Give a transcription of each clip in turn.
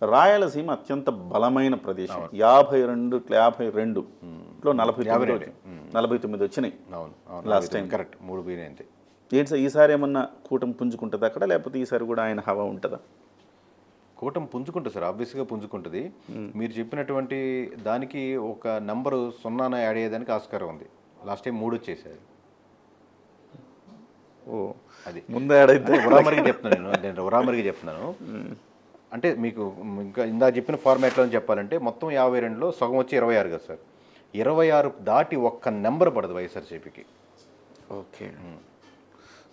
రాయలసీమ అత్యంత బలమైన ప్రదేశం. 52లో 49 వచ్చినాయి లాస్ట్ టైం. కరెక్ట్, 3 పోయినాయి అంతే. ఏంటి సార్ ఈసారి ఏమన్నా కూటమి పుంజుకుంటుంది అక్కడ, లేకపోతే ఈసారి కూడా ఆయన హవా ఉంటుందా? కూటమి పుంజుకుంటుంది సార్, ఆబ్వియస్గా పుంజుకుంటుంది. మీరు చెప్పినటువంటి దానికి ఒక నంబరు 0 యాడ్ అయ్యేదానికి ఆస్కారం ఉంది. లాస్ట్ టైం 3 వచ్చేసాయి. ఓ, అది ముందే ఆడైతే ఉరామరిగా చెప్తున్నాను నేను ఉరామరిగా చెప్తున్నాను. అంటే మీకు ఇంకా ఇందా చెప్పిన ఫార్మాట్లో చెప్పాలంటే మొత్తం 52లో సగం వచ్చి 26 కదా సార్. 26 దాటి ఒక్క నెంబర్ పడదు వైఎస్ఆర్సీపీకి. ఓకే,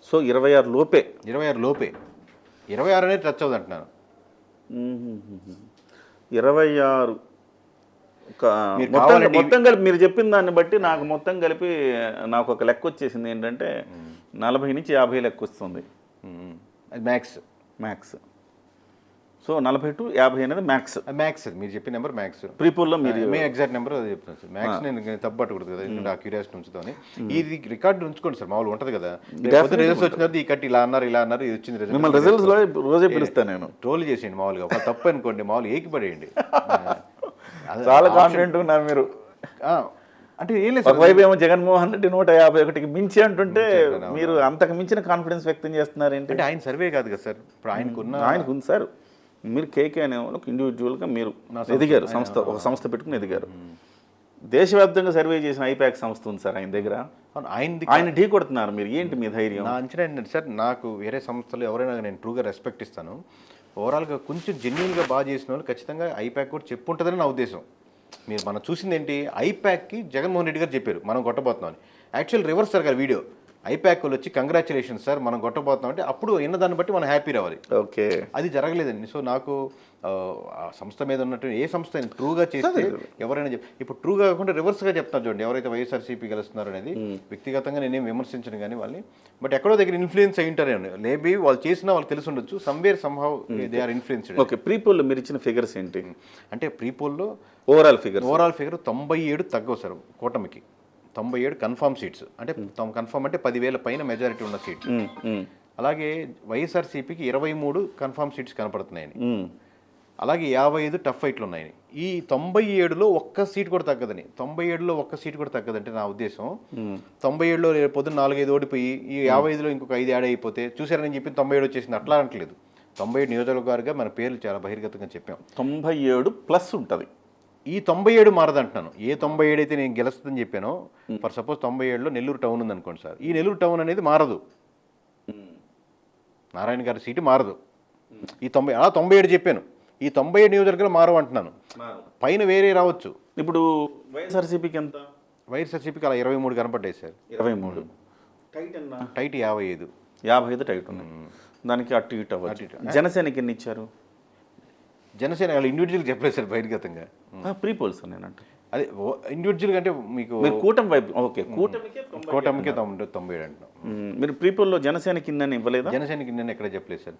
సో 26 లోపే. 26 లోపే, 26 అనేది టచ్ అవుతుంది అంటున్నాను. 26 మొత్తం కలిపి మీరు చెప్పిన దాన్ని బట్టి నాకు మొత్తం కలిపి నాకు ఒక లెక్క వచ్చేసింది ఏంటంటే 40 నుంచి 50 లెక్క వస్తుంది. అది మ్యాక్స్. సో 40 to 50 అనేది మ్యాక్స్. మీరు చెప్పిన నెంబర్ మ్యాక్స్. ప్రీపోల్లో మీరు మీ ఎగ్జాక్ట్ నెంబర్ అది చెప్తాను సార్. మ్యాక్స్ నేను తప్పు పట్టకూడదు కదా, ఎందుకంటే ఆ క్యూరియాసిటీ ఉంచుతాను. ఇది రికార్డు ఉంచుకోండి సార్, మామూలు ఉంటుంది కదా. రిజల్ట్స్ వచ్చిన తర్వాత ఈ కట్టి ఇలా అన్నారు ఇది వచ్చింది రిజల్ట్స్ రోజే పిలుస్తాను నేను. ట్రోల్ చేసేయండి మామూలుగా, తప్పు అనుకోండి మామూలు ఏకి పడేయండి. చాలా కాన్ఫిడెంట్ ఉన్నారు మీరు. అంటే ఏం లేదు, ఒకవైపు ఏమో జగన్మోహన్ రెడ్డి 151కి మించి అంటుంటే మీరు అంతకు మించిన కాన్ఫిడెన్స్ వ్యక్తం చేస్తున్నారు ఏంటి? అంటే ఆయన సర్వే కాదు కదా సార్, ఇప్పుడు ఆయనకు ఉంది సార్. మీరు కేకే అనే వాళ్ళకి ఇండివిజువల్గా మీరు ఎదిగారు, ఒక సంస్థ పెట్టుకుని ఎదిగారు. దేశవ్యాప్తంగా సర్వే చేసిన ఐపాక్ సంస్థ ఉంది సార్ ఆయన దగ్గర. ఆయన ఢీ కొడుతున్నారు మీరు, ఏంటి మీ ధైర్యం? నా అంచనా ఏంటంటే సార్, నాకు వేరే సంస్థలు ఎవరైనా నేను ట్రూగా రెస్పెక్ట్ ఇస్తాను. ఓవరాల్గా కొంచెం జెన్యున్గా బాగా చేసిన వాళ్ళు ఖచ్చితంగా ఐపాక్ కూడా చెప్పుంటుందని నా ఉద్దేశం. మనం చూసింది ఏంటి, ఐపాక్కి జగన్మోహన్ రెడ్డి గారు చెప్పారు మనం కొట్టబోతున్నాం అని. యాక్చువల్ రివర్స్ సార్ గారు వీడియో, ఐపాక్ వాళ్ళు వచ్చి కంగ్రాచులేషన్ సార్ మనం కొట్టబోతున్నాం అంటే అప్పుడు విన్న దాన్ని బట్టి మనం హ్యాపీ రావాలి. ఓకే, అది జరగలేదండి. సో నాకు సంస్థ మీద ఉన్నట్టు ఏ సంస్థ ట్రూగా చేస్తే ఎవరైనా ఇప్పుడు ట్రూగా కాకుండా రివర్స్గా చెప్తాను చూడండి, ఎవరైతే వైఎస్ఆర్సీపీ గెలుస్తున్నారు అనేది. వ్యక్తిగతంగా నేనేం విమర్శించను కానీ వాళ్ళని, బట్ ఎక్కడో దగ్గర ఇన్ఫ్లుయెన్స్ అయి ఉంటారు. మేబీ వాళ్ళు చేసినా వాళ్ళకి తెలిసి ఉండొచ్చు, somewhere somehow they are influenced. Okay, ప్రీపోల్లో మీరు ఇచ్చిన ఫిగర్స్ ఏంటి? అంటే ప్రీపోల్లో ఓవరాల్ ఫిగర్ 97 తగ్గవు సార్ కూటమికి. 97 కన్ఫామ్ సీట్స్, అంటే కన్ఫామ్ అంటే 10,000 పైన మెజారిటీ ఉన్న సీట్స్. అలాగే వైఎస్ఆర్సీపీకి 23 కన్ఫామ్ సీట్స్ కనపడుతున్నాయని, అలాగే 55 టఫ్ ఫైట్లు ఉన్నాయని. ఈ 97లో ఒక్క సీట్ కూడా తగ్గదని, 97లో ఒక్క సీట్ కూడా తగ్గదంటే నా ఉద్దేశం 97లో పొద్దున్న 4-5 ఓడిపోయి ఈ 55లో ఇంకొక 5 యాడ్ అయిపోతే చూసారని చెప్పి 97 వచ్చేసింది అట్లా అనట్లేదు. 97 నియోజకవర్గాలుగా మన పేర్లు చాలా బహిర్గతంగా చెప్పాం. 97+ ఉంటుంది. ఈ 97 మారదంటున్నాను. ఏ 97 అయితే నేను గెలుస్తుందని చెప్పానో, ఫర్ సపోజ్ 97లో నెల్లూరు టౌన్ ఉందనుకోండి సార్, ఈ నెల్లూరు టౌన్ అనేది మారదు, నారాయణ గారి సీటు మారదు. ఈ 97 చెప్పాను, ఈ 97 నియోజకవర్గాలు మారవు అంటున్నాను. పైన వేరే రావచ్చు. ఇప్పుడు వైఎస్ఆర్సీపీకి ఎంత? వైఎస్ఆర్సీపీకి అలా 23 కనపడ్డాయి సార్. 23 టైట్ 55 టైట్ ఉన్నాయి. దానికి అటు ఇటు అవ్వచ్చు. జనసేనకి ఎన్ని ఇచ్చారు? జనసేన వాళ్ళు ఇండివిజువల్ చెప్పలేదు సార్ బహిర్గతంగా. ప్రీపోల్స్ నేనంటే అదే ఇండివిజువల్గా అంటే మీకు కూటమి వైపు. ఓకే, కూటమికే 97 అంటున్నాం. మీరు ప్రీపోల్లో జనసేనకి ఇన్నని ఇవ్వలేదా? జనసేనకి ఇన్నని ఎక్కడ చెప్పలేదు సార్.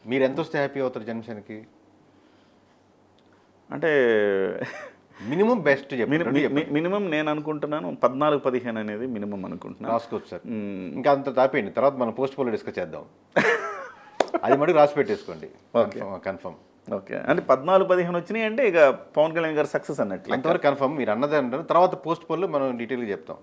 మీరు ఎంత వస్తే హ్యాపీ అవుతారు జనసేనకి? అంటే మినిమం బెస్ట్ మినిమం నేను అనుకుంటున్నాను 14-15 అనేది మినిమం అనుకుంటున్నాను. రాసుకోవచ్చు సార్. ఇంకా అంత తాపేయండి, తర్వాత మనం పోస్ట్ పోల్లో డిస్కస్ చేద్దాం. అది మటుకు రాసి పెట్టేసుకోండి కన్ఫర్మ్. ఓకే, అంటే 14-15 వచ్చినాయి అంటే ఇక పవన్ కళ్యాణ్ గారు సక్సెస్ అన్నట్లు. అంతవరకు కన్ఫర్మ్. మీరు అన్నది అంటారు, తర్వాత పోస్ట్ పోల్లో మనం డీటెయిల్గా చెప్తాం.